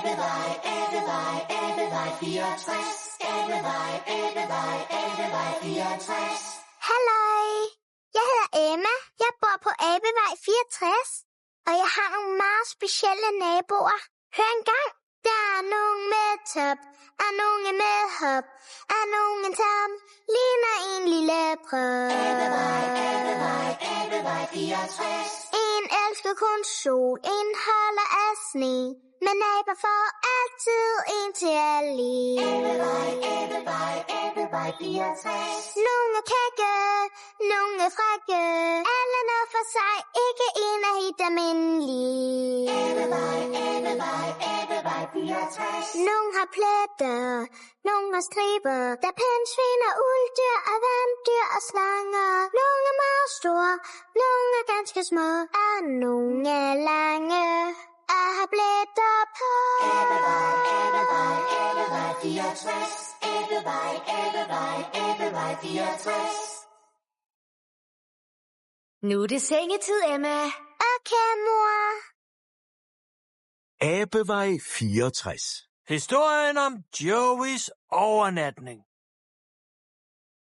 Æblevej 64. Æblevej 64. Halløj! Jeg hedder Emma. Jeg bor på Æblevej 64. Og jeg har nogle meget specielle naboer. Hør engang. Der er nogen med top, er nogen med hop, er nogen som ligner en lille prop. Æblevej 64. En elsker kun sol, en holder af sne, men naboer får altid en til at lide. Æblevej 64. Nogle er kække, nogle er frække, alle noget for sig, ikke en er helt almindelig. Æblevej 64. Nogle har pletter, nogle har striber, der pindsvin og ulddyr og vanddyr og slanger. Nogle er meget store, nogle er ganske små, og nogle er lange og har pletter på. Æblevej 64. Æblevej 64. Nu er det sengetid, Emma. Okay, mor. Æblevej 64. Historien om Joeys overnatning.